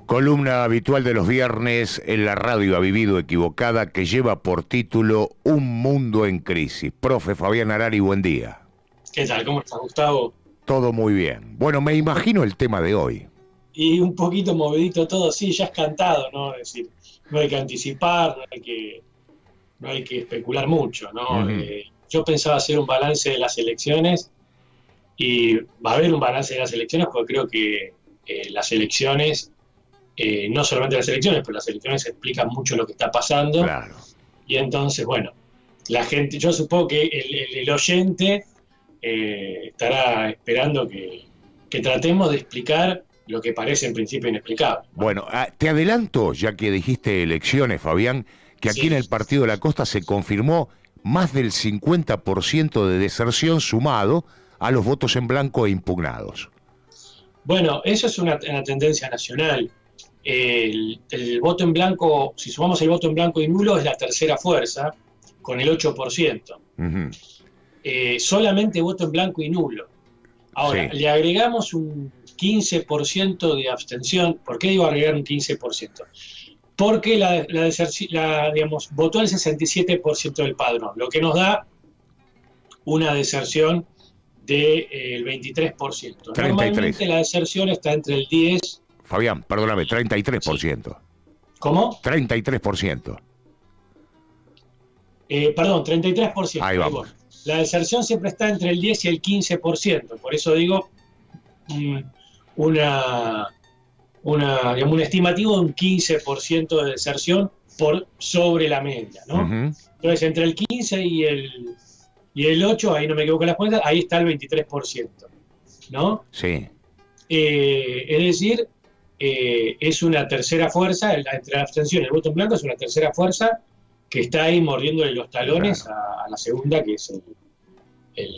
Columna habitual de los viernes en la radio Ha Vivido Equivocada, que lleva por título Un mundo en crisis. Profe Fabián Harari, buen día. ¿Qué tal? ¿Cómo estás, Gustavo? Todo muy bien. Bueno, me imagino el tema de hoy. Y un poquito movidito todo, sí, ya es cantado, ¿no? Es decir, no hay que anticipar, no hay que especular mucho, ¿no? Yo pensaba hacer un balance de las elecciones y va a haber un balance de las elecciones porque creo que las elecciones, no solamente las elecciones, pero las elecciones explican mucho lo que está pasando. Claro. Y entonces, bueno, la gente, yo supongo que el oyente estará esperando que tratemos de explicar lo que parece en principio inexplicable, ¿no? Bueno, te adelanto, ya que dijiste elecciones, Fabián, que aquí Sí. en el Partido de la Costa se confirmó más del 50% de deserción sumado a los votos en blanco e impugnados. Bueno, eso es una tendencia nacional. El voto en blanco, si sumamos el voto en blanco y nulo, es la tercera fuerza, con el 8%. Solamente voto en blanco y nulo. Ahora, Sí. le agregamos un 15% de abstención. ¿Por qué digo agregar un 15%? Porque digamos, votó el 67% del padrón, lo que nos da una deserción del 23%. 33. Normalmente la deserción está entre el 10... Fabián, perdóname, 33%. ¿Cómo? 33%. Perdón, 33%. Ahí vamos. La deserción siempre está entre el 10 y el 15%. Por eso digo un estimativo de un 15% de deserción por sobre la media, ¿no? Entonces, entre el 15 y el 8, ahí no me equivoco en las cuentas, ahí está el 23%, ¿no? Sí. Es decir, es una tercera fuerza, entre la abstención y el voto en blanco es una tercera fuerza que está ahí mordiéndole los talones, claro, a la segunda, que es el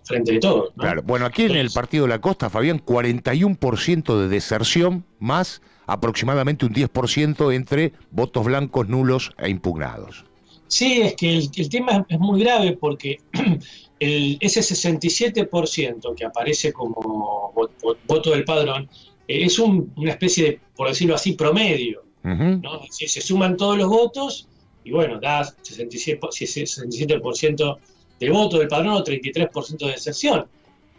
frente de todos, ¿no? Claro. Bueno, aquí en el Partido de la Costa, Fabián, 41% de deserción, más aproximadamente un 10% entre votos blancos, nulos e impugnados. Sí, es que el tema es muy grave porque ese 67% que aparece como voto del padrón es una especie de, por decirlo así, promedio, ¿no? Es decir, se suman todos los votos y bueno, da 67% de voto del padrón o 33% de deserción.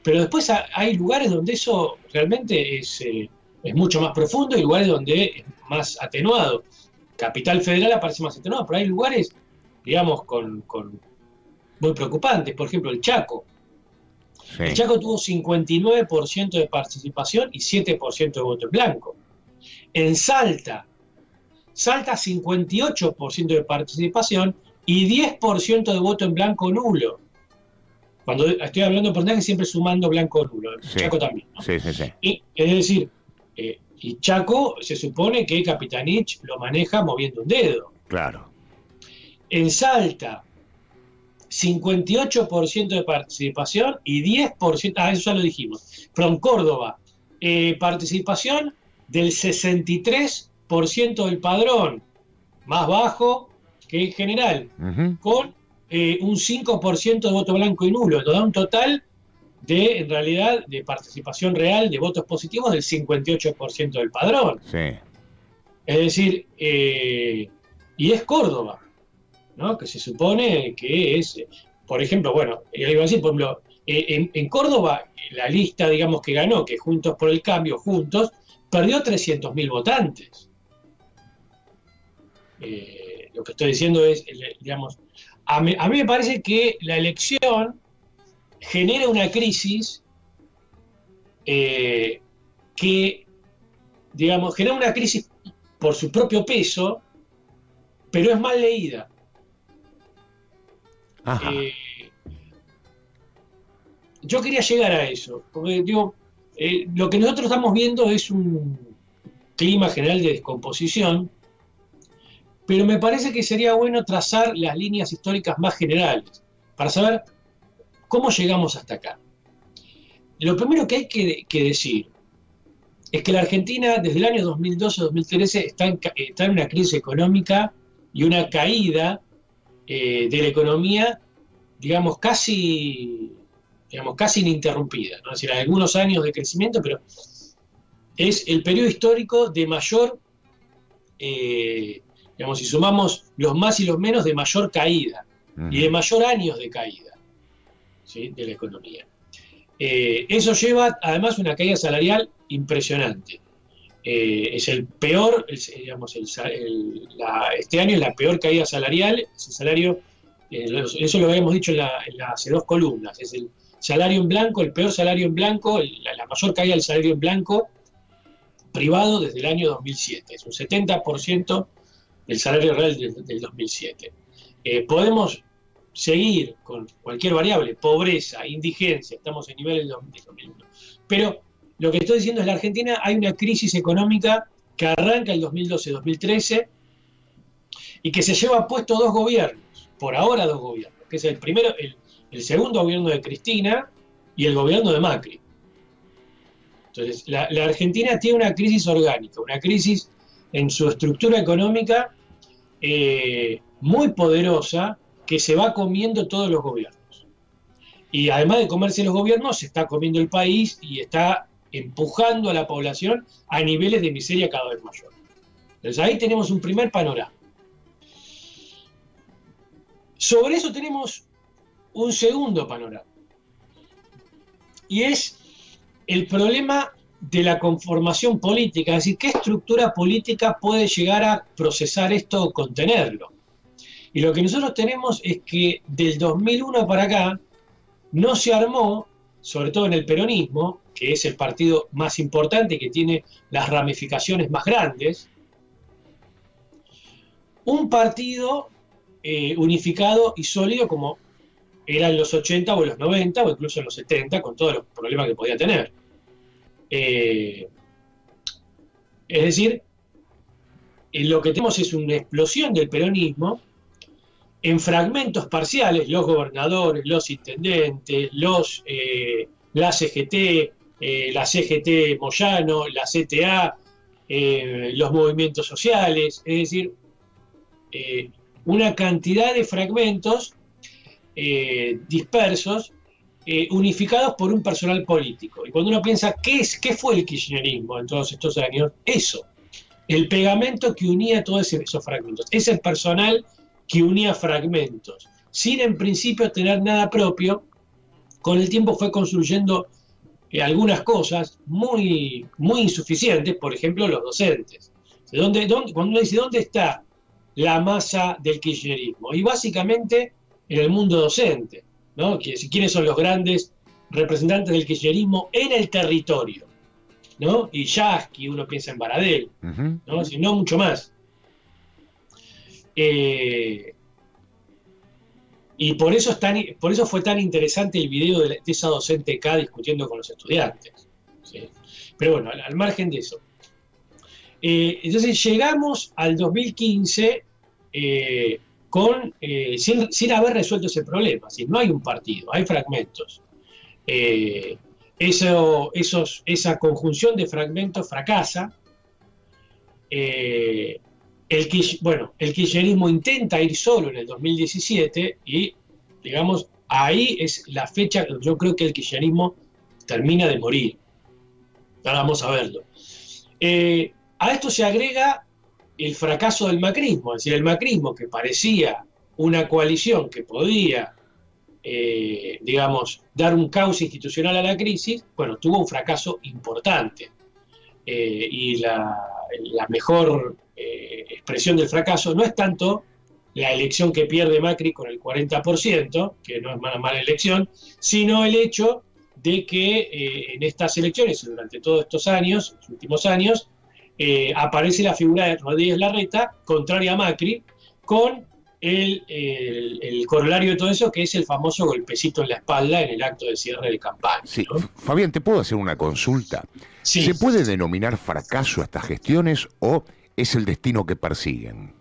Pero después hay lugares donde eso realmente es mucho más profundo y lugares donde es más atenuado. Capital Federal aparece más atenuado, pero hay lugares, digamos, muy preocupantes. Por ejemplo, el Chaco. Sí. El Chaco tuvo 59% de participación y 7% de voto en blanco. En Salta, 58% de participación y 10% de voto en blanco nulo. Cuando estoy hablando de porcentaje, siempre sumando blanco nulo. Sí. Chaco también, ¿no? Sí, sí, sí. Y, es decir, y Chaco se supone que Capitanich lo maneja moviendo un dedo. Claro. En Salta, 58% de participación y 10%, eso ya lo dijimos. Pero en Córdoba, participación del 63% del padrón, más bajo que en general, con un 5% de voto blanco y nulo. Nos da un total de, en realidad, de participación real de votos positivos del 58% del padrón. Sí. Es decir, y es Córdoba, ¿no? Que se supone que es, por ejemplo, bueno, iba a decir, por ejemplo, en Córdoba, la lista, digamos, que ganó, que Juntos por el Cambio, Juntos, perdió 300.000 votantes. Lo que estoy diciendo es, digamos, a mí me parece que la elección genera una crisis que, digamos, genera una crisis por su propio peso, pero es mal leída. Yo quería llegar a eso, porque digo, lo que nosotros estamos viendo es un clima general de descomposición, pero me parece que sería bueno trazar las líneas históricas más generales para saber cómo llegamos hasta acá. Lo primero que hay que decir es que la Argentina desde el año 2012-2013 está en una crisis económica y una caída de la economía, digamos, casi ininterrumpida, ¿no? Es decir, hay algunos años de crecimiento, pero es el periodo histórico de mayor, digamos, si sumamos los más y los menos, de mayor caída y de mayor años de caída, ¿sí?, de la economía. Eso lleva además una caída salarial impresionante. Es el peor, digamos, este año es la peor caída salarial. Ese salario, eso lo habíamos dicho hace 2 columnas, es el salario en blanco, el peor salario en blanco, la mayor caída del salario en blanco privado desde el año 2007. Es un 70% del salario real del 2007. Podemos seguir con cualquier variable, pobreza, indigencia, estamos en niveles de 2001. Pero lo que estoy diciendo es, en la Argentina hay una crisis económica que arranca el 2012-2013 y que se lleva puesto 2 gobiernos, por ahora 2 gobiernos, que es el segundo gobierno de Cristina y el gobierno de Macri. Entonces, la Argentina tiene una crisis orgánica, una crisis en su estructura económica muy poderosa, que se va comiendo todos los gobiernos. Y además de comerse los gobiernos, se está comiendo el país y está empujando a la población a niveles de miseria cada vez mayor. Entonces ahí tenemos un primer panorama. Sobre eso tenemos un segundo panorama. Y es el problema de la conformación política, es decir, qué estructura política puede llegar a procesar esto o contenerlo. Y lo que nosotros tenemos es que del 2001 para acá no se armó, sobre todo en el peronismo, que es el partido más importante, que tiene las ramificaciones más grandes, un partido unificado y sólido como era en los 80 o en los 90 o incluso en los 70, con todos los problemas que podía tener. Es decir, lo que tenemos es una explosión del peronismo en fragmentos parciales, los gobernadores, los intendentes, la CGT, la CGT Moyano, la CTA, los movimientos sociales, es decir, una cantidad de fragmentos dispersos, unificados por un personal político. Y cuando uno piensa, ¿qué fue el kirchnerismo en todos estos años? Eso, el pegamento que unía todos esos fragmentos, ese personal que unía fragmentos, sin en principio tener nada propio. Con el tiempo fue construyendo algunas cosas muy, muy insuficientes, por ejemplo, los docentes. Cuando uno dice, ¿dónde está la masa del kirchnerismo? Y básicamente en el mundo docente, ¿no? ¿Quiénes son los grandes representantes del kirchnerismo en el territorio? ¿No? Y Yasky, uno piensa en Baradel, ¿no? Si no mucho más. Y por eso fue tan interesante el video de esa docente acá discutiendo con los estudiantes, ¿sí? Pero bueno, al margen de eso. Entonces llegamos al 2015 sin haber resuelto ese problema. ¿Sí? No hay un partido, hay fragmentos. Esa conjunción de fragmentos fracasa. El kirchnerismo intenta ir solo en el 2017 y, digamos, ahí es la fecha, yo creo que el kirchnerismo termina de morir. Ahora vamos a verlo. A esto se agrega el fracaso del macrismo, es decir, el macrismo, que parecía una coalición que podía, digamos, dar un cauce institucional a la crisis, bueno, tuvo un fracaso importante. Y la mejor expresión del fracaso no es tanto la elección que pierde Macri con el 40%, que no es una mala elección, sino el hecho de que en estas elecciones, durante todos estos años, los últimos años, aparece la figura de Rodríguez Larreta, contraria a Macri, con el corolario de todo eso, que es el famoso golpecito en la espalda en el acto de cierre de campaña. Sí. ¿No? Fabián, ¿te puedo hacer una consulta? Sí. ¿Se puede denominar fracaso a estas gestiones o es el destino que persiguen?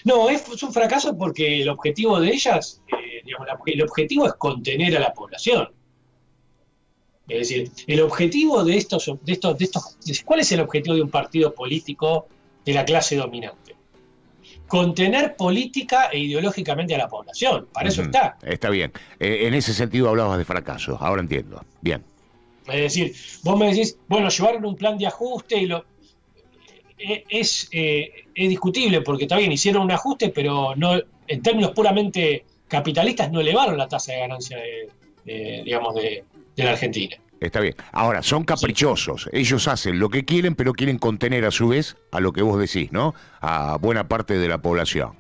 No, es un fracaso porque el objetivo de ellas, digamos, el objetivo es contener a la población. Es decir, el objetivo de estos, ¿cuál es el objetivo de un partido político de la clase dominante? Contener política e ideológicamente a la población. Para eso está. Está bien. En ese sentido hablabas de fracaso. Ahora entiendo. Bien. Es decir, vos me decís, bueno, llevaron un plan de ajuste y es discutible porque está bien, hicieron un ajuste, pero no, en términos puramente capitalistas no elevaron la tasa de ganancia digamos, de la Argentina. Está bien. Ahora, son caprichosos. Sí. Ellos hacen lo que quieren, pero quieren contener a su vez a lo que vos decís, ¿no? A buena parte de la población.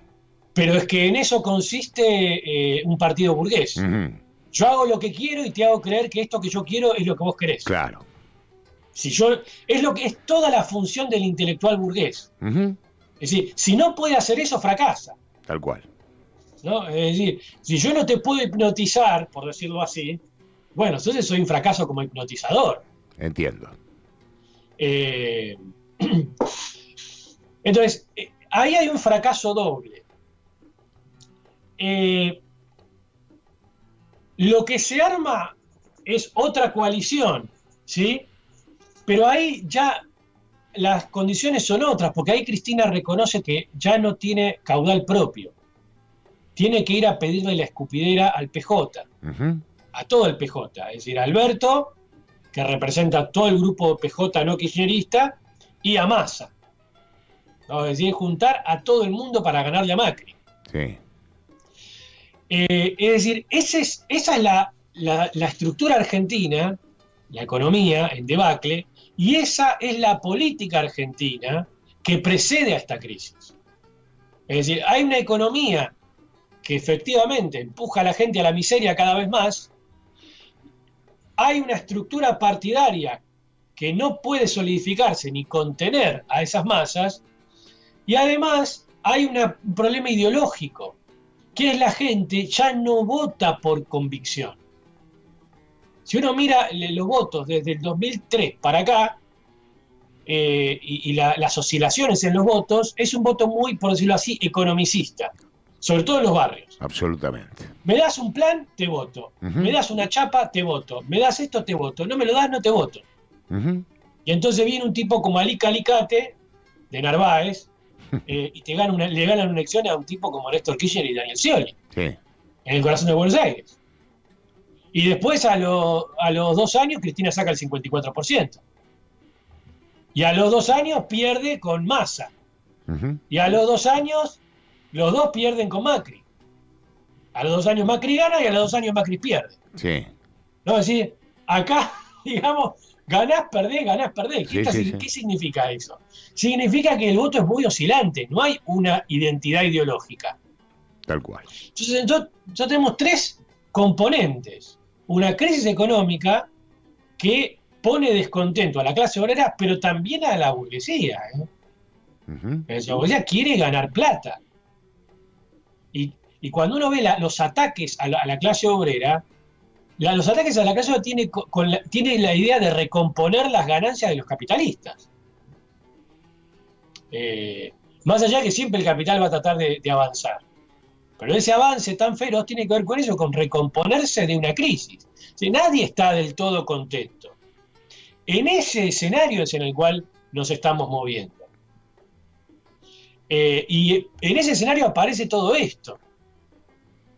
Pero es que en eso consiste un partido burgués. Uh-huh. Yo hago lo que quiero y te hago creer que esto que yo quiero es lo que vos querés. Claro. Es toda la función del intelectual burgués. Uh-huh. Es decir, si no puede hacer eso, fracasa. Tal cual. ¿No? Es decir, si yo no te puedo hipnotizar, por decirlo así, bueno, entonces soy un fracaso como hipnotizador. Entiendo. Entonces, ahí hay un fracaso doble. Lo que se arma es otra coalición, ¿sí? Pero ahí ya las condiciones son otras, porque ahí Cristina reconoce que ya no tiene caudal propio. Tiene que ir a pedirle la escupidera al PJ. Uh-huh. A todo el PJ, es decir, a Alberto, que representa a todo el grupo PJ no kirchnerista, y a Massa. ¿No? Es decir, juntar a todo el mundo para ganarle a Macri. Sí. Es decir, esa es la estructura argentina, la economía en debacle, y esa es la política argentina que precede a esta crisis. Es decir, hay una economía que efectivamente empuja a la gente a la miseria cada vez más. Hay una estructura partidaria que no puede solidificarse ni contener a esas masas, y además hay un problema ideológico, que es la gente ya no vota por convicción. Si uno mira los votos desde el 2003 para acá, y las oscilaciones en los votos, es un voto muy, por decirlo así, economicista, sobre todo en los barrios. Absolutamente. Me das un plan, te voto. Uh-huh. Me das una chapa, te voto. Me das esto, te voto. No me lo das, no te voto. Uh-huh. Y entonces viene un tipo como Alica Alicate, de Narváez, y le ganan una elección a un tipo como Néstor Kirchner y Daniel Scioli, sí, en el corazón de Buenos Aires. Y después a los 2 años Cristina saca el 54%. Y a los 2 años pierde con Massa. Uh-huh. Y a los 2 años los dos pierden con Macri. A los 2 años Macri gana y a los 2 años Macri pierde. Sí. No, es decir, acá, digamos, ganás, perdés. ¿Qué significa eso? Significa que el voto es muy oscilante, no hay una identidad ideológica. Tal cual. Entonces, nosotros tenemos 3 componentes. Una crisis económica que pone descontento a la clase obrera, pero también a la burguesía. Uh-huh. La burguesía quiere ganar plata. Y cuando uno ve los ataques a la clase obrera, los ataques a la clase obrera tiene la idea de recomponer las ganancias de los capitalistas. Más allá que siempre el capital va a tratar de avanzar. Pero ese avance tan feroz tiene que ver con eso, con recomponerse de una crisis. O sea, nadie está del todo contento. En ese escenario es en el cual nos estamos moviendo. Y en ese escenario aparece todo esto.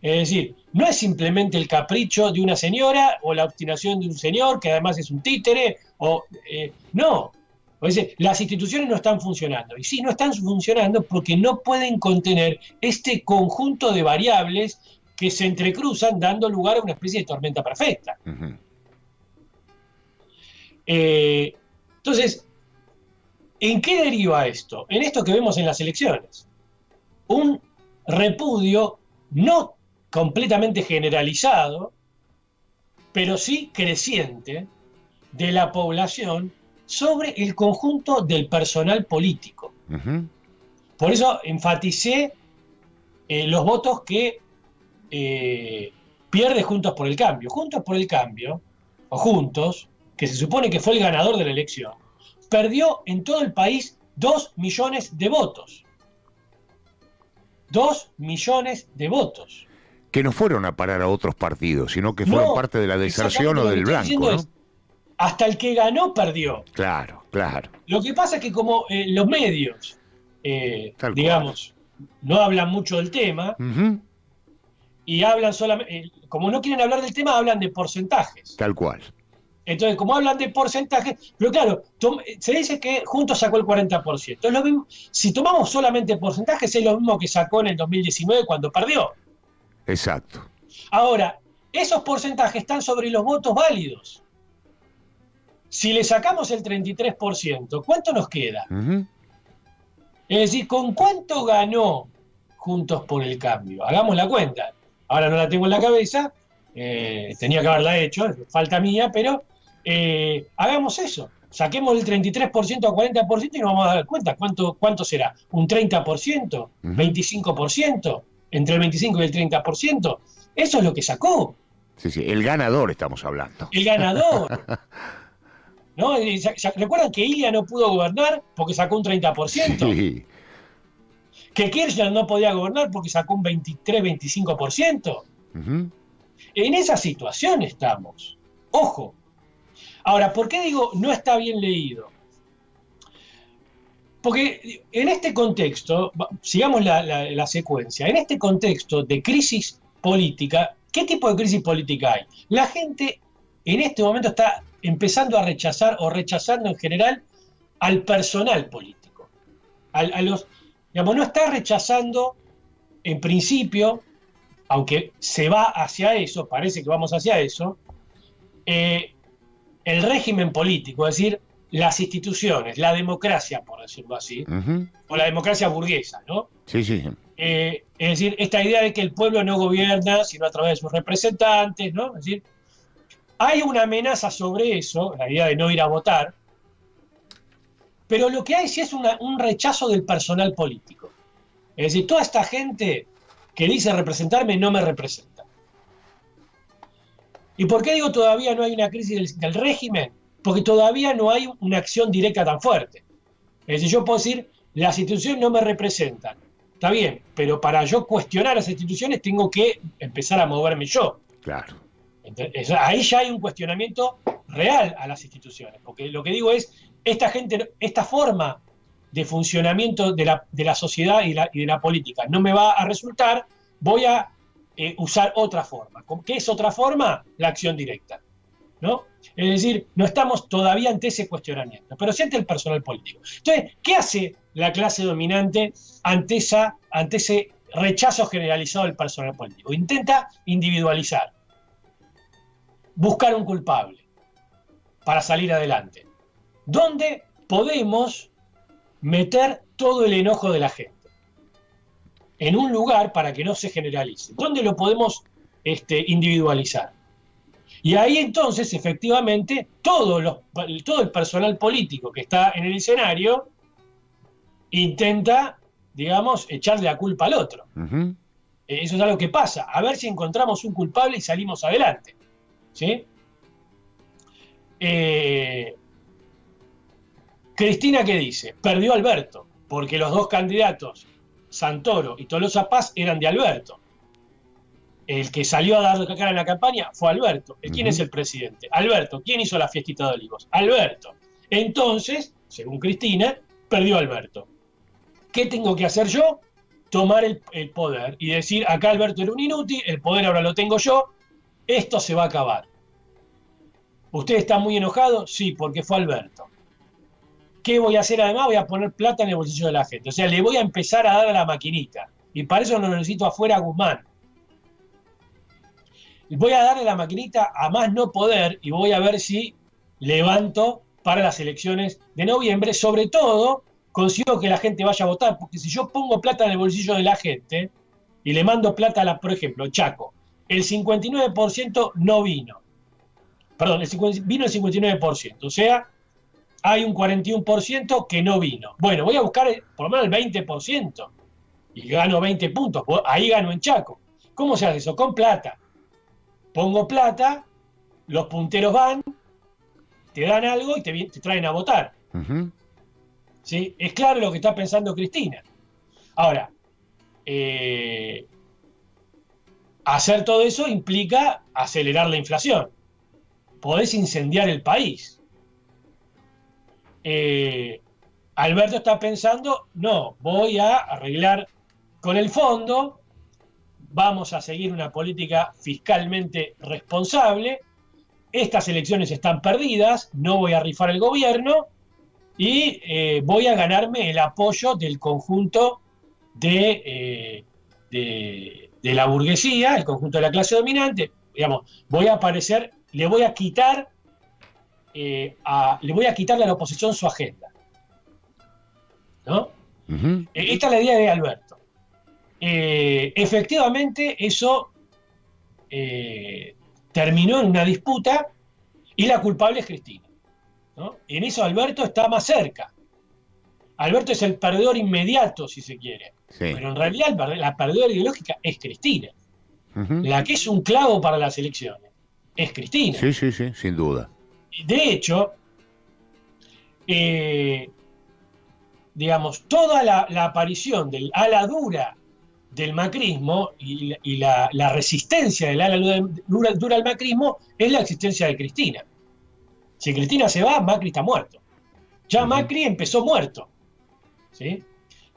Es decir, no es simplemente el capricho de una señora o la obstinación de un señor, que además es un títere, no. O sea, las instituciones no están funcionando. Y sí, no están funcionando porque no pueden contener este conjunto de variables que se entrecruzan dando lugar a una especie de tormenta perfecta. Uh-huh. Entonces, ¿en qué deriva esto? En esto que vemos en las elecciones. Un repudio no completamente generalizado, pero sí creciente, de la población sobre el conjunto del personal político. Uh-huh. Por eso enfaticé los votos que pierde Juntos por el Cambio. Juntos por el Cambio, o Juntos, que se supone que fue el ganador de la elección, perdió en todo el país 2 millones de votos. 2 millones de votos. Que no fueron a parar a otros partidos, sino que fueron parte de la deserción o del blanco, ¿no? Hasta el que ganó perdió. Claro, claro. Lo que pasa es que como los medios, digamos, no hablan mucho del tema, uh-huh, y hablan solamente, como no quieren hablar del tema, hablan de porcentajes. Tal cual. Entonces, como hablan de porcentajes, pero claro, se dice que Juntos sacó el 40%. Es lo mismo, si tomamos solamente porcentajes, es lo mismo que sacó en el 2019 cuando perdió. Exacto. Ahora, esos porcentajes están sobre los votos válidos. Si le sacamos el 33%, ¿cuánto nos queda? Es decir, ¿con cuánto ganó Juntos por el Cambio? Hagamos la cuenta. Ahora no la tengo en la cabeza, tenía que haberla hecho, falta mía, pero hagamos eso. Saquemos el 33% a 40% y nos vamos a dar cuenta. ¿Cuánto será? ¿Un 30%? ¿25%? ¿Entre el 25 y el 30%? Eso es lo que sacó. Sí, sí, el ganador estamos hablando. El ganador. ¿No? ¿Recuerdan que Ilia no pudo gobernar porque sacó un 30%? Sí. Que Kirchner no podía gobernar porque sacó un 23-25%. En esa situación estamos. Ojo. Ahora, ¿por qué digo no está bien leído? Porque en este contexto, sigamos la secuencia, en este contexto de crisis política, ¿qué tipo de crisis política hay? La gente en este momento está empezando a rechazar o rechazando en general al personal político. Digamos, no está rechazando en principio, aunque se va hacia eso, parece que vamos hacia eso, el régimen político, es decir, las instituciones, la democracia, por decirlo así, o la democracia burguesa, ¿no? Sí, sí. Es decir, esta idea de que el pueblo no gobierna sino a través de sus representantes, ¿no? Es decir, hay una amenaza sobre eso, la idea de no ir a votar, pero lo que hay sí es un rechazo del personal político. Es decir, toda esta gente que dice representarme no me representa. ¿Y por qué digo todavía no hay una crisis del régimen? Porque todavía no hay una acción directa tan fuerte. Es decir, yo puedo decir, las instituciones no me representan. Está bien, pero para yo cuestionar las instituciones tengo que empezar a moverme yo. Claro. Entonces, ahí ya hay un cuestionamiento real a las instituciones. Porque lo que digo es, esta forma de funcionamiento de la sociedad y de la política no me va a resultar, voy a usar otra forma. ¿Qué es otra forma? La acción directa, ¿no? Es decir, no estamos todavía ante ese cuestionamiento, pero sí ante el personal político. Entonces, ¿qué hace la clase dominante ante ese rechazo generalizado del personal político? Intenta individualizar, buscar un culpable para salir adelante. ¿Dónde podemos meter todo el enojo de la gente? En un lugar para que no se generalice. ¿Dónde lo podemos individualizar? Y ahí entonces, efectivamente, todo el personal político que está en el escenario intenta, digamos, echarle la culpa al otro. Eso es algo que pasa. A ver si encontramos un culpable y salimos adelante. ¿Sí? Cristina, ¿qué dice? Perdió Alberto, porque los dos candidatos, Santoro y Tolosa Paz, eran de Alberto. El que salió a dar la cara en la campaña fue Alberto. ¿Quién es el presidente? Alberto. ¿Quién hizo la fiestita de Olivos? Alberto. Entonces, según Cristina, perdió Alberto. ¿Qué tengo que hacer yo? Tomar el poder y decir, acá Alberto era un inútil, el poder ahora lo tengo yo, esto se va a acabar. ¿Usted está muy enojado? Sí, porque fue Alberto. ¿Qué voy a hacer además? Voy a poner plata en el bolsillo de la gente. O sea, le voy a empezar a dar a la maquinita. Y para eso no necesito afuera a Guzmán. Voy a darle la maquinita a más no poder y voy a ver si levanto para las elecciones de noviembre. Sobre todo, consigo que la gente vaya a votar. Porque si yo pongo plata en el bolsillo de la gente y le mando plata por ejemplo, Chaco, el 59% no vino. Perdón, vino el 59%. O sea, hay un 41% que no vino. Bueno, voy a buscar por lo menos el 20%. Y gano 20 puntos. Ahí gano en Chaco. ¿Cómo se hace eso? Con plata. Pongo plata, los punteros van, te dan algo y te traen a votar. ¿Sí? Es claro lo que está pensando Cristina. Ahora, hacer todo eso implica acelerar la inflación. Podés incendiar el país. Alberto está pensando, no, voy a arreglar con el fondo, vamos a seguir una política fiscalmente responsable estas elecciones están perdidas, no voy a rifar el gobierno y voy a ganarme el apoyo del conjunto de la burguesía, el conjunto de la clase dominante. Digamos, voy a aparecer, le voy a quitarle a la oposición su agenda, ¿no? Esta es la idea de Alberto. Efectivamente, eso terminó en una disputa y la culpable es Cristina, ¿no? Y en eso Alberto está más cerca. Alberto es el perdedor inmediato, si se quiere. Sí. Pero en realidad la perdedora ideológica es Cristina. La que es un clavo para las elecciones es Cristina. Sí, sin duda. De hecho, digamos, toda la aparición del ala dura del macrismo y la resistencia del ala dura al macrismo es la existencia de Cristina. Si Cristina se va, Macri está muerto. Ya Macri empezó muerto, ¿sí?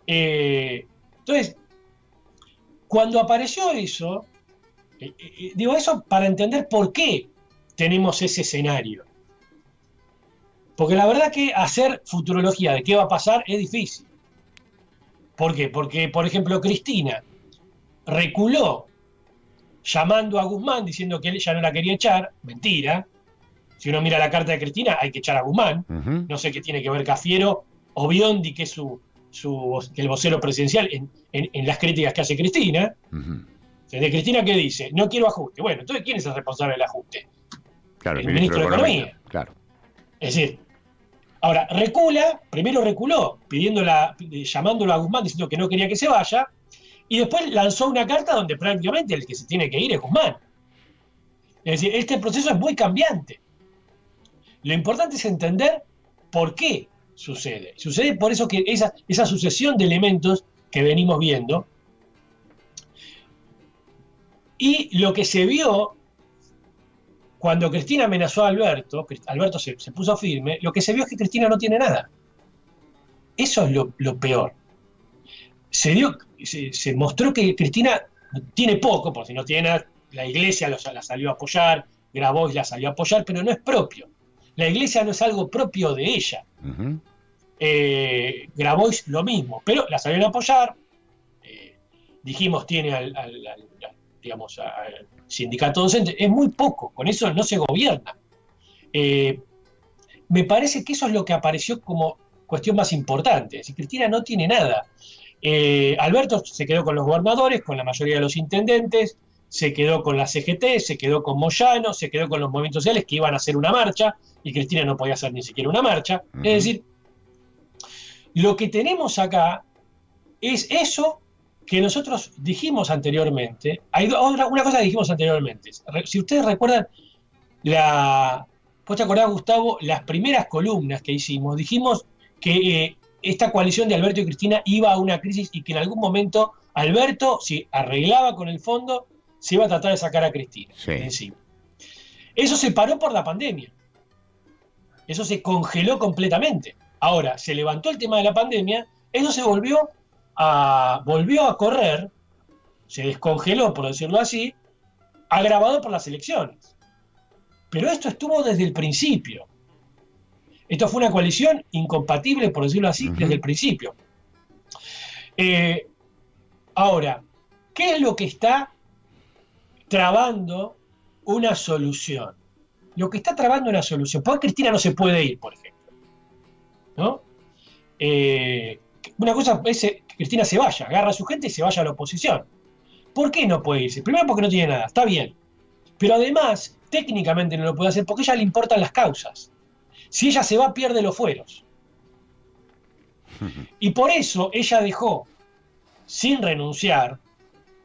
Entonces, cuando apareció eso, digo eso para entender por qué tenemos ese escenario. Porque la verdad que hacer futurología de qué va a pasar es difícil. ¿Por qué? Porque, por ejemplo, Cristina reculó llamando a Guzmán diciendo que ella no la quería echar. Mentira. Si uno mira la carta de Cristina, hay que echar a Guzmán. No sé qué tiene que ver Cafiero o Biondi, que es el vocero presidencial, en las críticas que hace Cristina. De Cristina, ¿qué dice? No quiero ajuste. Bueno, entonces, ¿quién es el responsable del ajuste? Claro, el ministro de Economía. Claro. Es decir, ahora, primero reculó, llamándolo a Guzmán, diciendo que no quería que se vaya, y después lanzó una carta donde prácticamente el que se tiene que ir es Guzmán. Es decir, este proceso es muy cambiante. Lo importante es entender por qué sucede. Sucede por eso que esa sucesión de elementos que venimos viendo, y lo que se vio cuando Cristina amenazó a Alberto se puso firme, lo que se vio es que Cristina no tiene nada. Eso es lo peor. Se mostró que Cristina tiene poco, porque si no tiene nada, la Iglesia la salió a apoyar, Grabois la salió a apoyar, pero no es propio. La Iglesia no es algo propio de ella. Grabois lo mismo, pero la salieron a apoyar. Dijimos, tiene al sindicato docente, es muy poco, con eso no se gobierna. Me parece que eso es lo que apareció como cuestión más importante. Si Cristina no tiene nada. Alberto se quedó con los gobernadores, con la mayoría de los intendentes, se quedó con la CGT, se quedó con Moyano, se quedó con los movimientos sociales que iban a hacer una marcha, y Cristina no podía hacer ni siquiera una marcha. Es decir, lo que tenemos acá es eso que nosotros dijimos anteriormente. Hay una cosa que dijimos anteriormente. Si ustedes recuerdan, ¿vos te acordás, Gustavo? Las primeras columnas que hicimos, dijimos que esta coalición de Alberto y Cristina iba a una crisis y que en algún momento Alberto, si arreglaba con el fondo, se iba a tratar de sacar a Cristina encima. Eso se paró por la pandemia. Eso se congeló completamente. Ahora, se levantó el tema de la pandemia, eso se volvió a correr, se descongeló, por decirlo así, agravado por las elecciones. Pero esto estuvo desde el principio. Esto fue una coalición incompatible, por decirlo así, desde el principio. Ahora, ¿qué es lo que está trabando una solución? Lo que está trabando una solución, porque Cristina no se puede ir, por ejemplo, ¿no? Una cosa es que Cristina se vaya, agarra a su gente y se vaya a la oposición. ¿Por qué no puede irse? Primero porque no tiene nada, está bien. Pero además, técnicamente no lo puede hacer porque a ella le importan las causas. Si ella se va, pierde los fueros. Y por eso ella dejó, sin renunciar,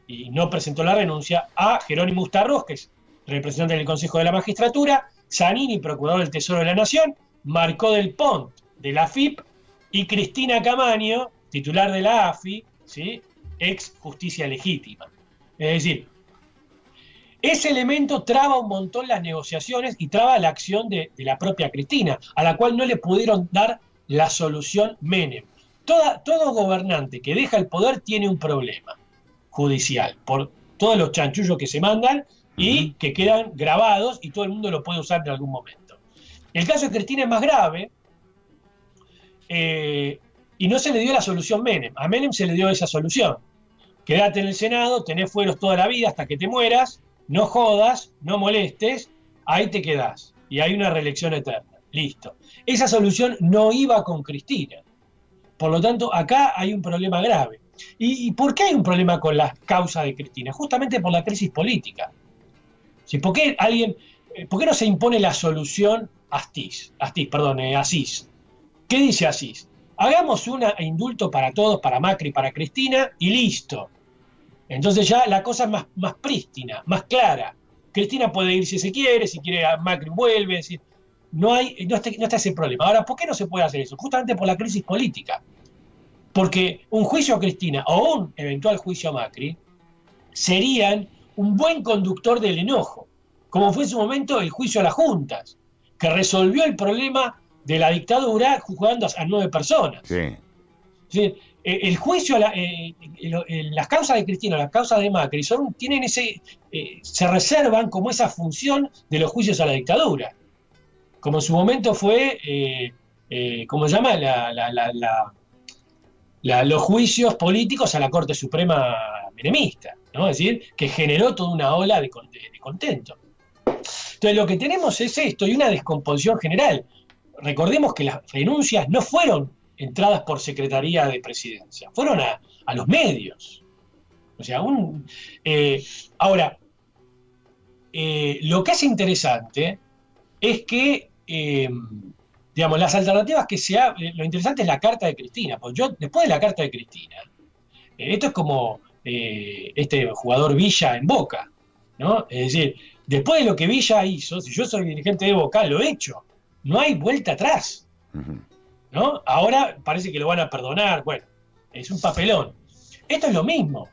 y no presentó la renuncia, a Jerónimo Ustarroz, que es representante del Consejo de la Magistratura, Zanini, procurador del Tesoro de la Nación, Marcó del Pont, de la AFIP, y Cristina Camaño, titular de la AFI, ¿sí? Ex Justicia Legítima. Es decir, ese elemento traba un montón las negociaciones y traba la acción de la propia Cristina, a la cual no le pudieron dar la solución Menem. Todo gobernante que deja el poder tiene un problema judicial, por todos los chanchullos que se mandan y que quedan grabados y todo el mundo lo puede usar en algún momento. El caso de Cristina es más grave y no se le dio la solución Menem. A Menem se le dio esa solución. Quédate en el Senado, tenés fueros toda la vida hasta que te mueras, no jodas, no molestes, ahí te quedás. Y hay una reelección eterna. Listo. Esa solución no iba con Cristina. Por lo tanto, acá hay un problema grave. ¿Y por qué hay un problema con la causa de Cristina? Justamente por la crisis política. ¿Sí? ¿Por qué no se impone la solución Asís? ¿Qué dice Asís? Hagamos un indulto para todos, para Macri, para Cristina, y listo. Entonces ya la cosa es más prístina, más clara. Cristina puede ir si se quiere, si quiere Macri vuelve, es decir, no está ese problema. Ahora, ¿por qué no se puede hacer eso? Justamente por la crisis política. Porque un juicio a Cristina o un eventual juicio a Macri serían un buen conductor del enojo, como fue en su momento el juicio a las juntas, que resolvió el problema de la dictadura juzgando a 9 personas. Sí. Es decir, el juicio, las causas de Cristina, las causas de Macri, tienen se reservan como esa función de los juicios a la dictadura. Como en su momento fue, ¿cómo se llama? Los juicios políticos a la Corte Suprema menemista, ¿no? Es decir, que generó toda una ola de contento. Entonces lo que tenemos es esto y una descomposición general. Recordemos que las renuncias no fueron entradas por Secretaría de Presidencia, fueron a los medios. O sea, ahora, lo que es interesante es que, digamos, las alternativas que lo interesante es la carta de Cristina, porque después de la carta de Cristina, esto es como este jugador Villa en Boca, ¿no? Es decir, después de lo que Villa hizo, si yo soy dirigente de Boca, lo he hecho, no hay vuelta atrás, ¿no? Ahora parece que lo van a perdonar, bueno, es un papelón. Esto es lo mismo.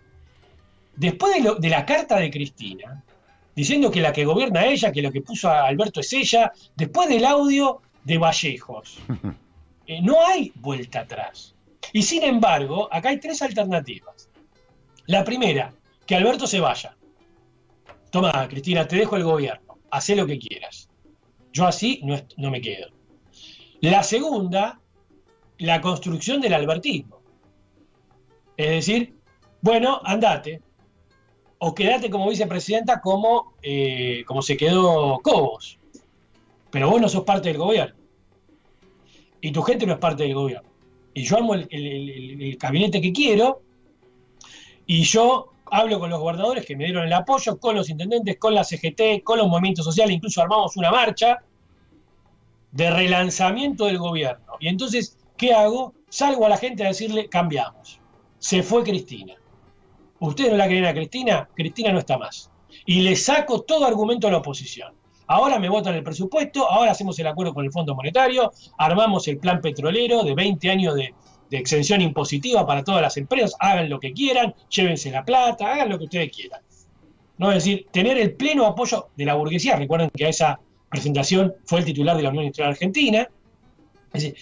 Después de la carta de Cristina, diciendo que la que gobierna ella, que lo que puso a Alberto es ella, después del audio de Vallejos, no hay vuelta atrás. Y sin embargo, acá hay 3 alternativas. La primera, que Alberto se vaya. Toma, Cristina, te dejo el gobierno, hacé lo que quieras. Yo así no me quedo. La segunda, la construcción del albertismo. Es decir, bueno, andate, o quedate como vicepresidenta como se quedó Cobos. Pero vos no sos parte del gobierno. Y tu gente no es parte del gobierno. Y yo armo el gabinete que quiero, y yo hablo con los gobernadores que me dieron el apoyo, con los intendentes, con la CGT, con los movimientos sociales, incluso armamos una marcha de relanzamiento del gobierno. Y entonces, ¿qué hago? Salgo a la gente a decirle, cambiamos. Se fue Cristina. Ustedes no la quieren a Cristina, Cristina no está más. Y le saco todo argumento a la oposición. Ahora me votan el presupuesto, ahora hacemos el acuerdo con el Fondo Monetario, armamos el plan petrolero de 20 años de exención impositiva para todas las empresas, hagan lo que quieran, llévense la plata, hagan lo que ustedes quieran. ¿No? Es decir, tener el pleno apoyo de la burguesía. Recuerden que a esa presentación fue el titular de la Unión Industrial Argentina. Es decir,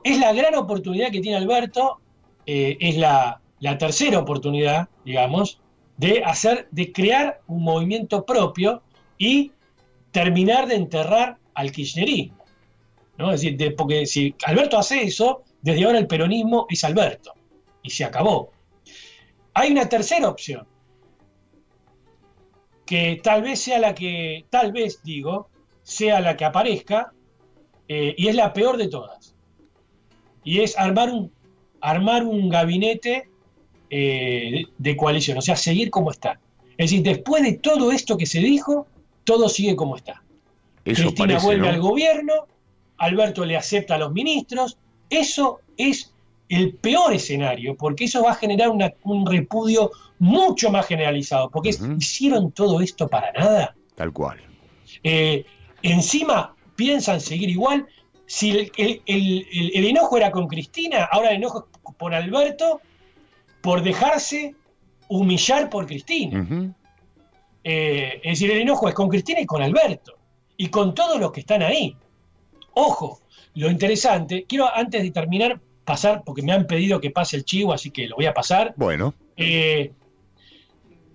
es la gran oportunidad que tiene Alberto, es la tercera oportunidad, digamos, de crear un movimiento propio y terminar de enterrar al kirchnerismo, ¿no? Es decir, porque si Alberto hace eso, desde ahora el peronismo es Alberto, y se acabó. Hay una tercera opción, que tal vez sea la que aparezca, y es la peor de todas, y es armar un gabinete de coalición, o sea, seguir como está. Es decir, después de todo esto que se dijo, todo sigue como está. Eso Cristina parece, vuelve, ¿no?, al gobierno, Alberto le acepta a los ministros. Eso es el peor escenario, porque eso va a generar un repudio mucho más generalizado, porque hicieron todo esto para nada. Tal cual. Encima piensan seguir igual. Si el enojo era con Cristina, ahora el enojo es por Alberto, por dejarse humillar por Cristina. Es decir, el enojo es con Cristina y con Alberto, y con todos los que están ahí. Ojo, lo interesante, quiero antes de terminar pasar, porque me han pedido que pase el chivo, así que lo voy a pasar. Bueno.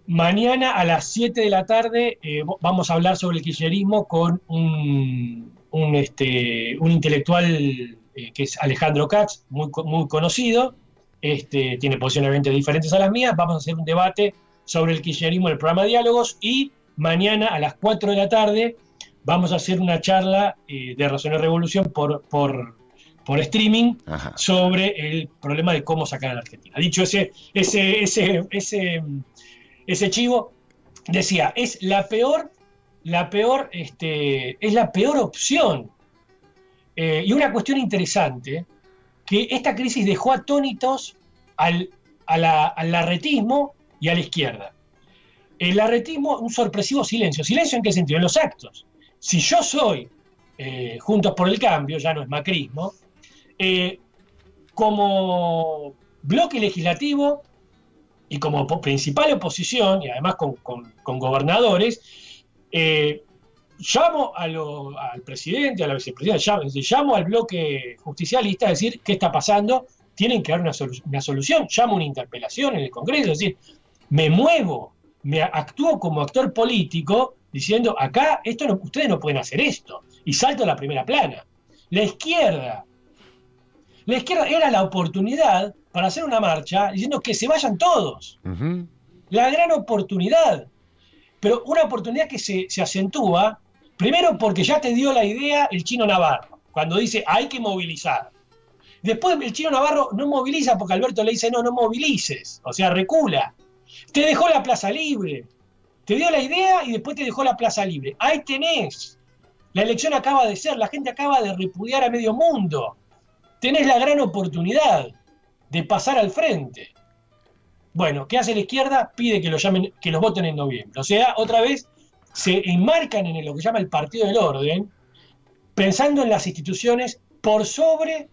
Mañana a las 7 de la tarde vamos a hablar sobre el kirchnerismo con un intelectual que es Alejandro Katz, muy conocido. Tiene posiciones diferentes a las mías. Vamos a hacer un debate sobre el kirchnerismo en el programa Diálogos, y mañana a las 4 de la tarde vamos a hacer una charla de Razón y Revolución por streaming. Ajá. Sobre el problema de cómo sacar a la Argentina. Dicho ese chivo, decía, es la peor opción. Y una cuestión interesante, que esta crisis dejó atónitos al larretismo y a la izquierda. El larretismo, un sorpresivo silencio. ¿Silencio en qué sentido? En los actos. Si yo soy Juntos por el Cambio, ya no es macrismo, como bloque legislativo y como principal oposición, y además con gobernadores, llamo al presidente, a la vicepresidenta, llamo al bloque justicialista a decir qué está pasando, tienen que dar una solución, llamo una interpelación en el Congreso, es decir, me muevo, actúo como actor político diciendo, acá ustedes no pueden hacer esto, y salto a la primera plana. La izquierda era la oportunidad para hacer una marcha diciendo que se vayan todos. Uh-huh. La gran oportunidad. Pero una oportunidad que se acentúa, primero porque ya te dio la idea el Chino Navarro, cuando dice hay que movilizar. Después el Chino Navarro no moviliza porque Alberto le dice no movilices, o sea, recula. Te dejó la plaza libre. Te dio la idea y después te dejó la plaza libre. Ahí tenés. La elección acaba de ser, la gente acaba de repudiar a medio mundo. Tenés la gran oportunidad de pasar al frente. Bueno, ¿qué hace la izquierda? Pide que los voten en noviembre. O sea, otra vez se enmarcan en lo que llama el partido del orden, pensando en las instituciones por sobre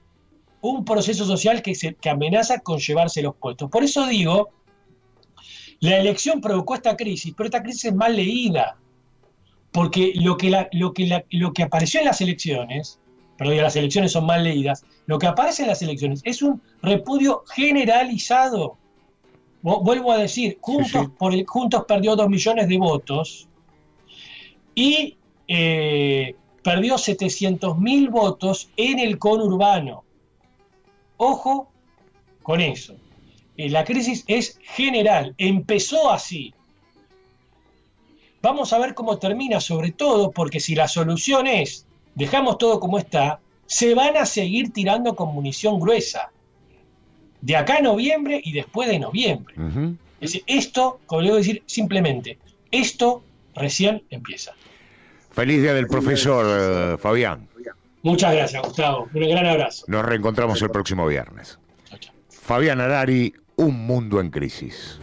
un proceso social que amenaza con llevarse los puestos. Por eso digo, la elección provocó esta crisis, pero esta crisis es mal leída. Porque lo que apareció en las elecciones, las elecciones son mal leídas, lo que aparece en las elecciones es un repudio generalizado. Vuelvo a decir, Juntos perdió 2 millones de votos y perdió 700.000 votos en el conurbano. Ojo con eso. La crisis es general, empezó así. Vamos a ver cómo termina, sobre todo porque si la solución es dejamos todo como está, se van a seguir tirando con munición gruesa. De acá a noviembre y después de noviembre. Uh-huh. Es decir, esto, como le voy a decir simplemente, esto recién empieza. Feliz día del profesor, Fabián. Muchas gracias, Gustavo. Un gran abrazo. Nos reencontramos el próximo viernes. Chau, chau. Fabián Harari, Un Mundo en Crisis.